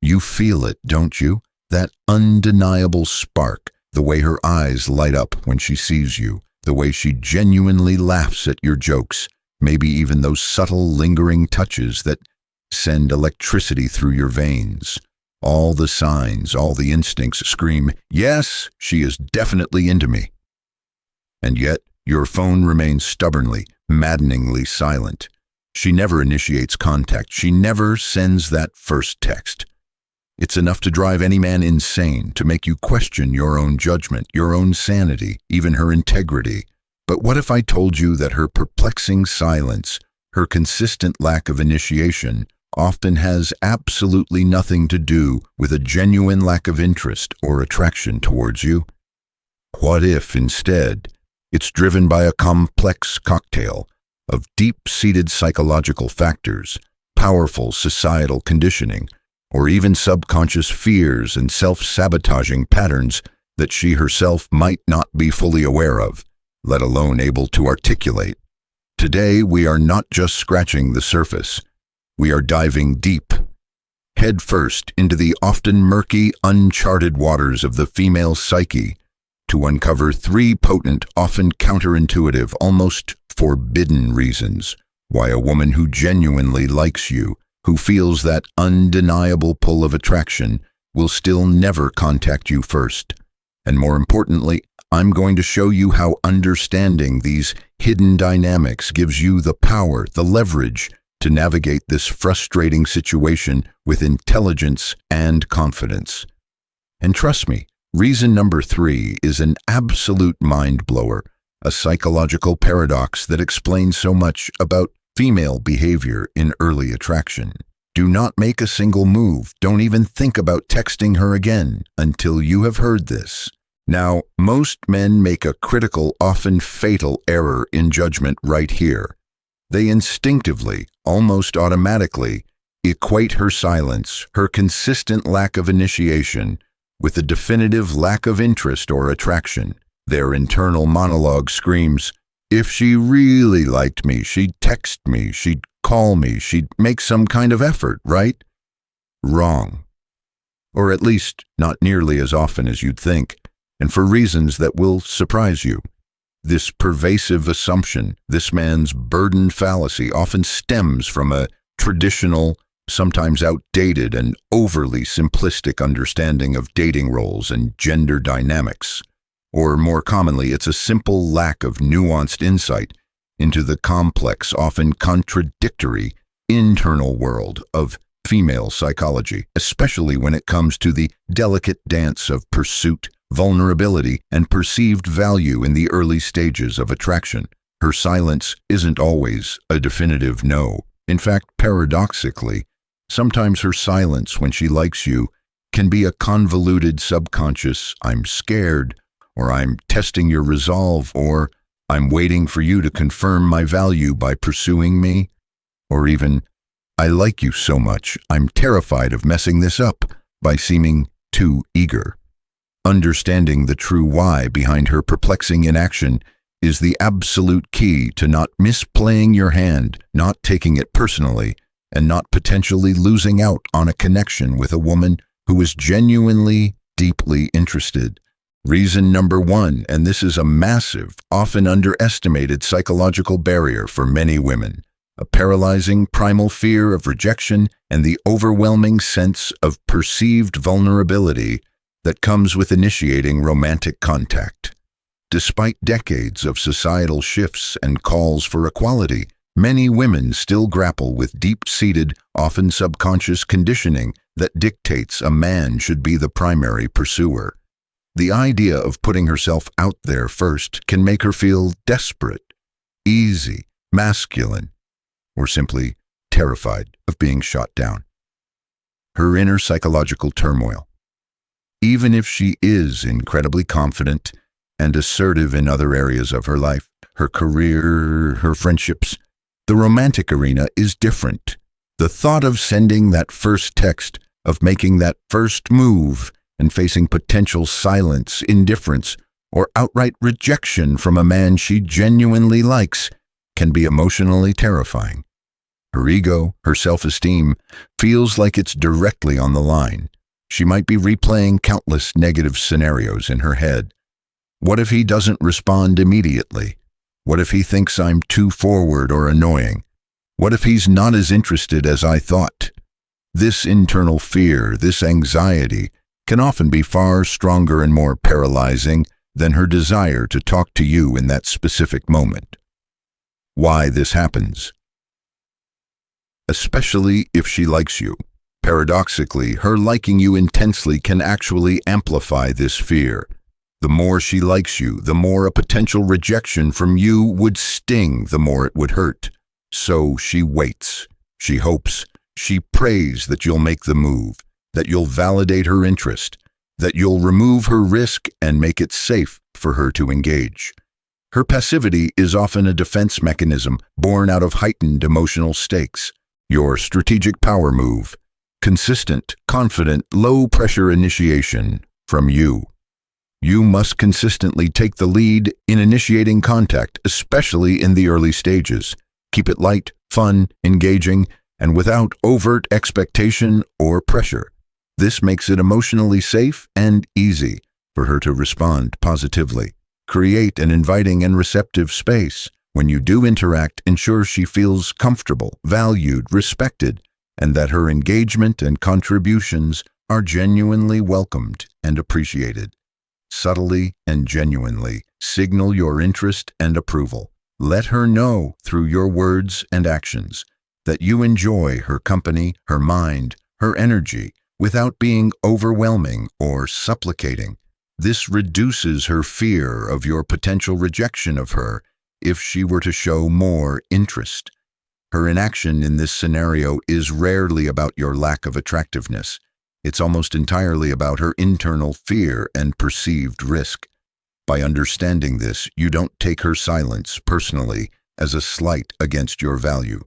You feel it, don't you? That undeniable spark, the way her eyes light up when she sees you, the way she genuinely laughs at your jokes, maybe even those subtle, lingering touches that send electricity through your veins. All the signs, all the instincts scream, yes, she is definitely into me. And yet, your phone remains stubbornly, maddeningly silent. She never initiates contact. She never sends that first text. It's enough to drive any man insane, to make you question your own judgment, your own sanity, even her integrity. But what if I told you that her perplexing silence, her consistent lack of initiation, often has absolutely nothing to do with a genuine lack of interest or attraction towards you? What if, instead, it's driven by a complex cocktail of deep-seated psychological factors, powerful societal conditioning, or even subconscious fears and self-sabotaging patterns that she herself might not be fully aware of, let alone able to articulate? Today, we are not just scratching the surface. We are diving deep, head first into the often murky, uncharted waters of the female psyche to uncover three potent, often counterintuitive, almost forbidden reasons why a woman who genuinely likes you, who feels that undeniable pull of attraction, will still never contact you first. And more importantly, I'm going to show you how understanding these hidden dynamics gives you the power, the leverage, to navigate this frustrating situation with intelligence and confidence. And trust me, reason number 3 is an absolute mind-blower, a psychological paradox that explains so much about female behavior in early attraction. Do not make a single move. Don't even think about texting her again until you have heard this. Now, most men make a critical, often fatal error in judgment right here. They instinctively, almost automatically, equate her silence, her consistent lack of initiation, with a definitive lack of interest or attraction. Their internal monologue screams, if she really liked me, she'd text me, she'd call me, she'd make some kind of effort, right? Wrong. Or at least not nearly as often as you'd think, and for reasons that will surprise you. This pervasive assumption, this man's burden fallacy, often stems from a traditional, sometimes outdated and overly simplistic understanding of dating roles and gender dynamics. Or more commonly, it's a simple lack of nuanced insight into the complex, often contradictory, internal world of female psychology, especially when it comes to the delicate dance of pursuit, vulnerability, and perceived value in the early stages of attraction. Her silence isn't always a definitive no. In fact, paradoxically, sometimes her silence when she likes you can be a convoluted subconscious "I'm scared," or "I'm testing your resolve," or "I'm waiting for you to confirm my value by pursuing me," or even "I like you so much, I'm terrified of messing this up by seeming too eager." Understanding the true why behind her perplexing inaction is the absolute key to not misplaying your hand, not taking it personally, and not potentially losing out on a connection with a woman who is genuinely, deeply interested. Reason number 1, and this is a massive, often underestimated psychological barrier for many women, a paralyzing primal fear of rejection and the overwhelming sense of perceived vulnerability that comes with initiating romantic contact. Despite decades of societal shifts and calls for equality, many women still grapple with deep-seated, often subconscious conditioning that dictates a man should be the primary pursuer. The idea of putting herself out there first can make her feel desperate, easy, masculine, or simply terrified of being shot down. Her inner psychological turmoil. Even if she is incredibly confident and assertive in other areas of her life, her career, her friendships, the romantic arena is different. The thought of sending that first text, of making that first move, and facing potential silence, indifference, or outright rejection from a man she genuinely likes can be emotionally terrifying. Her ego, her self-esteem, feels like it's directly on the line. She might be replaying countless negative scenarios in her head. What if he doesn't respond immediately? What if he thinks I'm too forward or annoying? What if he's not as interested as I thought? This internal fear, this anxiety, can often be far stronger and more paralyzing than her desire to talk to you in that specific moment. Why this happens? Especially if she likes you. Paradoxically, her liking you intensely can actually amplify this fear. The more she likes you, the more a potential rejection from you would sting, the more it would hurt. So she waits, she hopes, she prays that you'll make the move, that you'll validate her interest, that you'll remove her risk and make it safe for her to engage. Her passivity is often a defense mechanism born out of heightened emotional stakes. Your strategic power move, consistent, confident, low-pressure initiation from you. You must consistently take the lead in initiating contact, especially in the early stages. Keep it light, fun, engaging, and without overt expectation or pressure. This makes it emotionally safe and easy for her to respond positively. Create an inviting and receptive space. When you do interact, ensure she feels comfortable, valued, respected, and that her engagement and contributions are genuinely welcomed and appreciated. Subtly and genuinely signal your interest and approval. Let her know through your words and actions that you enjoy her company, her mind, her energy, without being overwhelming or supplicating. This reduces her fear of your potential rejection of her if she were to show more interest. Her inaction in this scenario is rarely about your lack of attractiveness. It's almost entirely about her internal fear and perceived risk. By understanding this, you don't take her silence personally as a slight against your value.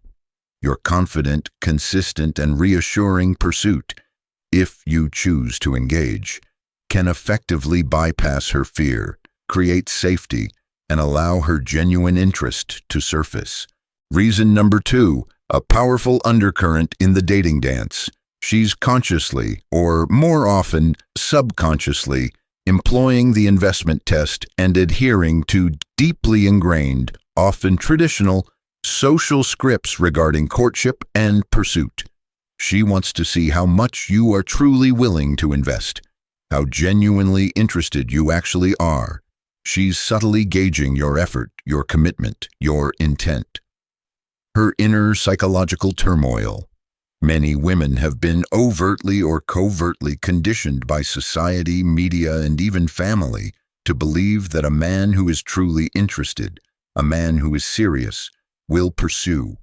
Your confident, consistent, and reassuring pursuit, if you choose to engage, can effectively bypass her fear, create safety, and allow her genuine interest to surface. Reason number 2, a powerful undercurrent in the dating dance. She's consciously, or more often subconsciously, employing the investment test and adhering to deeply ingrained, often traditional, social scripts regarding courtship and pursuit. She wants to see how much you are truly willing to invest, how genuinely interested you actually are. She's subtly gauging your effort, your commitment, your intent. Her inner psychological turmoil. Many women have been overtly or covertly conditioned by society, media, and even family to believe that a man who is truly interested, a man who is serious, will pursue.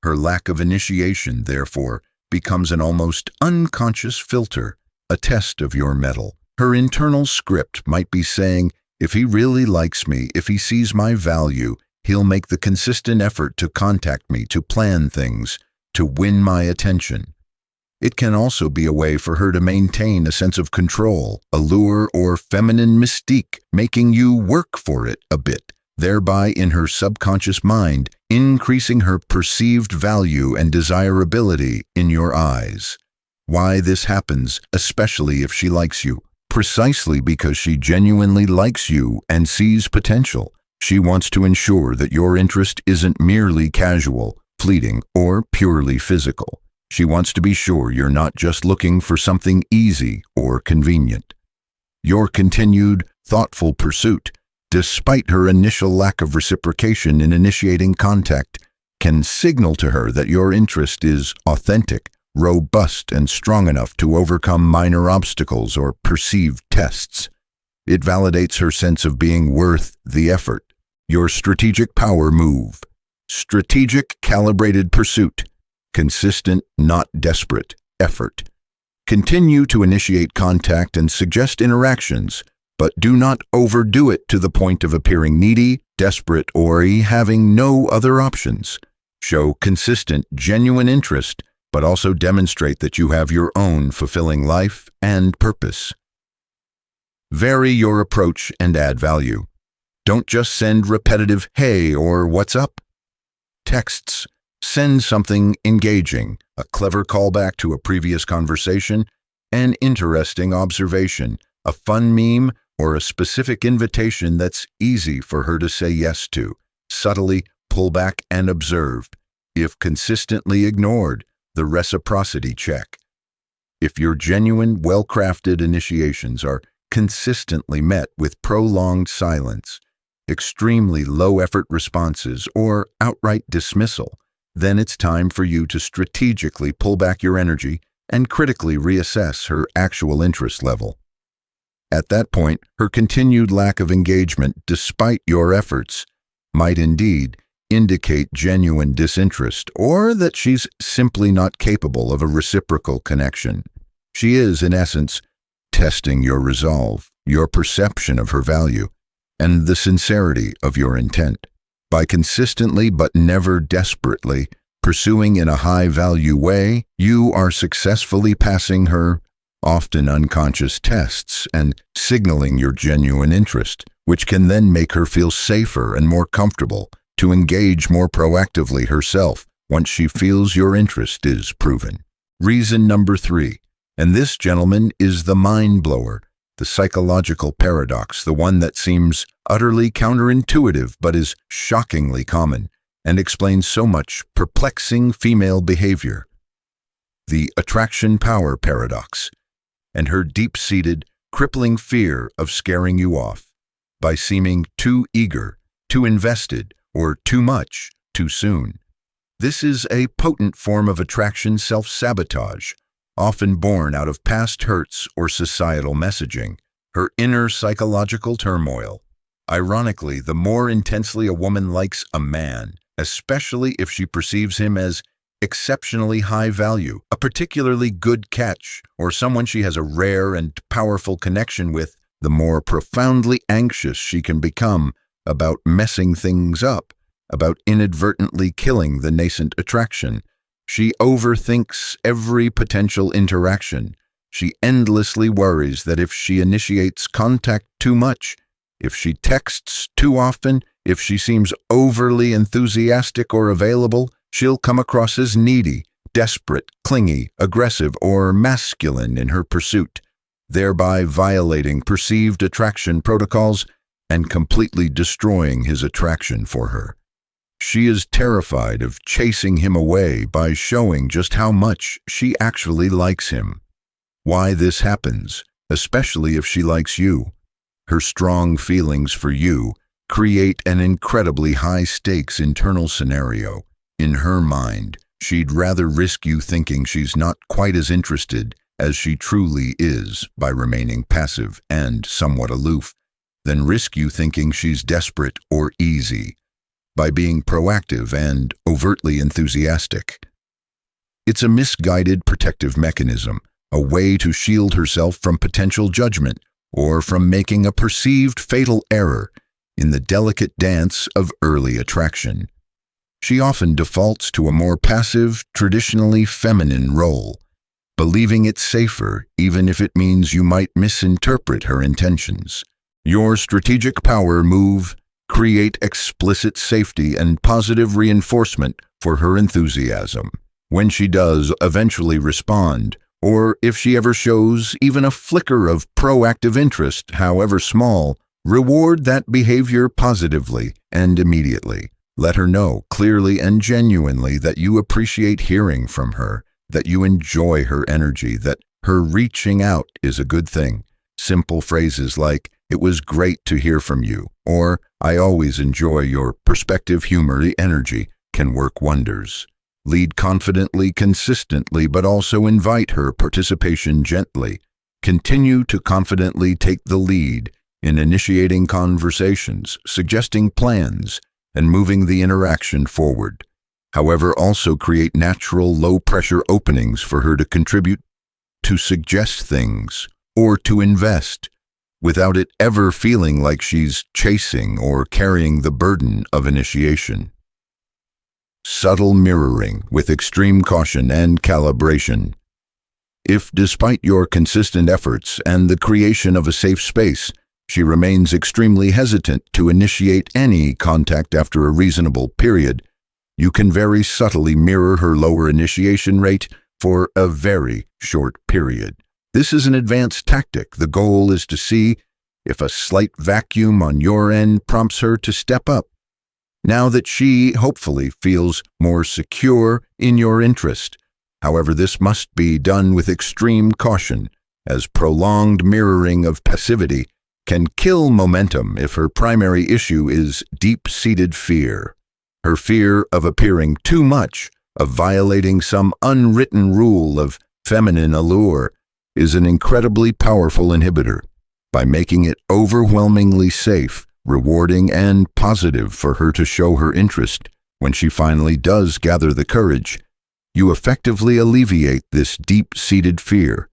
Her lack of initiation, therefore, becomes an almost unconscious filter, a test of your mettle. Her internal script might be saying, if he really likes me, if he sees my value, he'll make the consistent effort to contact me, to plan things, to win my attention. It can also be a way for her to maintain a sense of control, allure, or feminine mystique, making you work for it a bit, thereby in her subconscious mind, increasing her perceived value and desirability in your eyes. Why this happens, especially if she likes you. Precisely because she genuinely likes you and sees potential. She wants to ensure that your interest isn't merely casual, fleeting, or purely physical. She wants to be sure you're not just looking for something easy or convenient. Your continued, thoughtful pursuit, despite her initial lack of reciprocation in initiating contact, can signal to her that your interest is authentic, robust, and strong enough to overcome minor obstacles or perceived tests. It validates her sense of being worth the effort. Your strategic power move. Strategic, calibrated pursuit. Consistent, not desperate, effort. Continue to initiate contact and suggest interactions, but do not overdo it to the point of appearing needy, desperate, or having no other options. Show consistent, genuine interest, but also demonstrate that you have your own fulfilling life and purpose. Vary your approach and add value. Don't just send repetitive "hey" or "what's up." Texts, Send something engaging, a clever callback to a previous conversation, an interesting observation, a fun meme, or a specific invitation that's easy for her to say yes to. Subtly pull back and observe. If consistently ignored, the reciprocity check. If your genuine, well-crafted initiations are consistently met with prolonged silence, extremely low-effort responses, or outright dismissal, then it's time for you to strategically pull back your energy and critically reassess her actual interest level. At that point, her continued lack of engagement, despite your efforts, might indeed indicate genuine disinterest or that she's simply not capable of a reciprocal connection. She is, in essence, testing your resolve, your perception of her value, and the sincerity of your intent. By consistently but never desperately pursuing in a high-value way, you are successfully passing her often unconscious tests and signaling your genuine interest, which can then make her feel safer and more comfortable to engage more proactively herself once she feels your interest is proven. Reason number 3, and this, gentlemen, is the mind-blower, the psychological paradox, the one that seems utterly counterintuitive but is shockingly common and explains so much perplexing female behavior. The attraction power paradox, and her deep-seated, crippling fear of scaring you off by seeming too eager, too invested, or too much too soon. This is a potent form of attraction self-sabotage, often born out of past hurts or societal messaging, her inner psychological turmoil. Ironically, the more intensely a woman likes a man, especially if she perceives him as exceptionally high value, a particularly good catch, or someone she has a rare and powerful connection with, the more profoundly anxious she can become about messing things up, about inadvertently killing the nascent attraction. She overthinks every potential interaction. She endlessly worries that if she initiates contact too much, if she texts too often, if she seems overly enthusiastic or available, she'll come across as needy, desperate, clingy, aggressive, or masculine in her pursuit, thereby violating perceived attraction protocols and completely destroying his attraction for her. She is terrified of chasing him away by showing just how much she actually likes him. Why this happens, especially if she likes you. Her strong feelings for you create an incredibly high-stakes internal scenario. In her mind, she'd rather risk you thinking she's not quite as interested as she truly is by remaining passive and somewhat aloof, than risk you thinking she's desperate or easy by being proactive and overtly enthusiastic. It's a misguided protective mechanism, a way to shield herself from potential judgment or from making a perceived fatal error in the delicate dance of early attraction. She often defaults to a more passive, traditionally feminine role, believing it's safer even if it means you might misinterpret her intentions. Your strategic power move: create explicit safety and positive reinforcement for her enthusiasm. When she does eventually respond, or if she ever shows even a flicker of proactive interest, however small, reward that behavior positively and immediately. Let her know clearly and genuinely that you appreciate hearing from her, that you enjoy her energy, that her reaching out is a good thing. Simple phrases like, "It was great to hear from you," or "I always enjoy your perspective, humor, energy," can work wonders. Lead confidently, consistently, but also invite her participation gently. Continue to confidently take the lead in initiating conversations, suggesting plans, and moving the interaction forward. However, also create natural, low-pressure openings for her to contribute, to suggest things, or to invest, without it ever feeling like she's chasing or carrying the burden of initiation. Subtle mirroring with extreme caution and calibration. If, despite your consistent efforts and the creation of a safe space, she remains extremely hesitant to initiate any contact after a reasonable period, you can very subtly mirror her lower initiation rate for a very short period. This is an advanced tactic. The goal is to see if a slight vacuum on your end prompts her to step up, now that she hopefully feels more secure in your interest. However, this must be done with extreme caution, as prolonged mirroring of passivity can kill momentum if her primary issue is deep-seated fear. Her fear of appearing too much, of violating some unwritten rule of feminine allure, is an incredibly powerful inhibitor. By making it overwhelmingly safe, rewarding, and positive for her to show her interest when she finally does gather the courage, you effectively alleviate this deep-seated fear.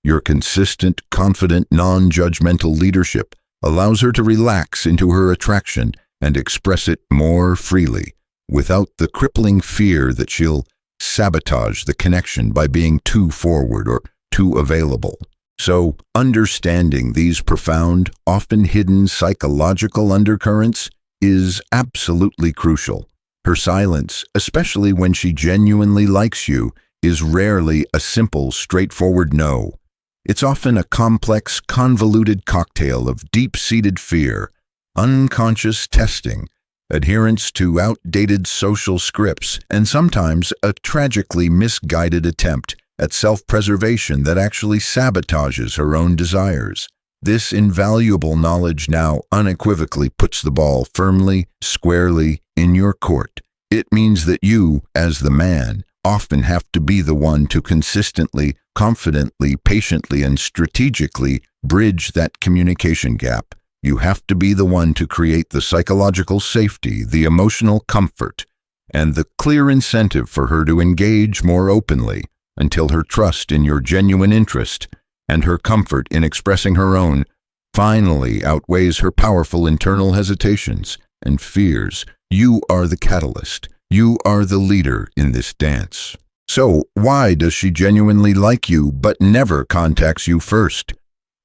Your consistent, confident, non-judgmental leadership allows her to relax into her attraction and express it more freely, without the crippling fear that she'll sabotage the connection by being too forward or too available. So, understanding these profound, often hidden psychological undercurrents is absolutely crucial. Her silence, especially when she genuinely likes you, is rarely a simple, straightforward no. It's often a complex, convoluted cocktail of deep-seated fear, unconscious testing, adherence to outdated social scripts, and sometimes a tragically misguided attempt at self-preservation that actually sabotages her own desires. This invaluable knowledge now unequivocally puts the ball firmly, squarely in your court. It means that you, as the man, often have to be the one to consistently, confidently, patiently, and strategically bridge that communication gap. You have to be the one to create the psychological safety, the emotional comfort, and the clear incentive for her to engage more openly, until her trust in your genuine interest and her comfort in expressing her own finally outweighs her powerful internal hesitations and fears. You are the catalyst. You are the leader in this dance. So, why does she genuinely like you but never contacts you first?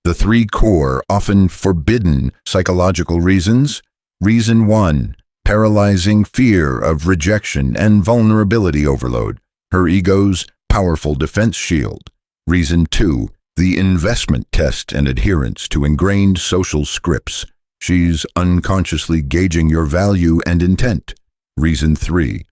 The three core, often forbidden psychological reasons. Reason 1, paralyzing fear of rejection and vulnerability overload. Her ego's powerful defense shield. Reason 2, the investment test and adherence to ingrained social scripts. She's unconsciously gauging your value and intent. Reason 3,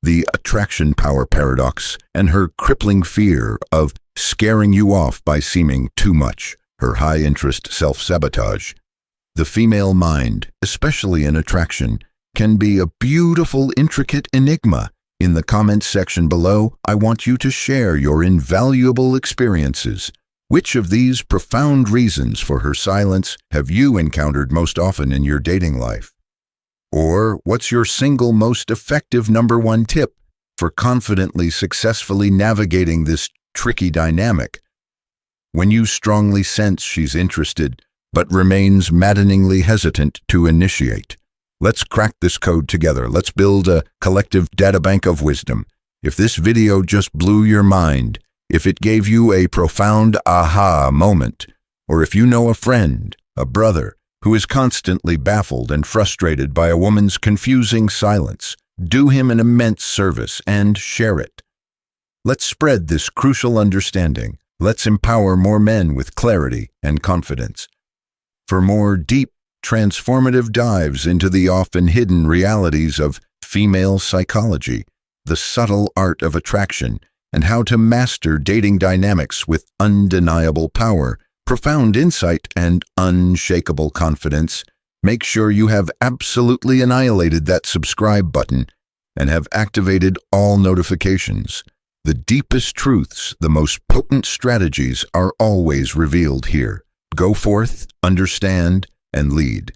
the attraction power paradox and her crippling fear of scaring you off by seeming too much, her high-interest self-sabotage. The female mind, especially in attraction, can be a beautiful, intricate enigma. In the comments section below, I want you to share your invaluable experiences. Which of these profound reasons for her silence have you encountered most often in your dating life? Or what's your single most effective #1 tip for confidently, successfully navigating this tricky dynamic? When you strongly sense she's interested, but remains maddeningly hesitant to initiate. Let's crack this code together. Let's build a collective databank of wisdom. If this video just blew your mind, if it gave you a profound aha moment, or if you know a friend, a brother, who is constantly baffled and frustrated by a woman's confusing silence, do him an immense service and share it. Let's spread this crucial understanding. Let's empower more men with clarity and confidence. For more deep, transformative dives into the often hidden realities of female psychology, the subtle art of attraction, and how to master dating dynamics with undeniable power, profound insight, and unshakable confidence, make sure you have absolutely annihilated that subscribe button and have activated all notifications. The deepest truths, the most potent strategies are always revealed here. Go forth, understand, and lead.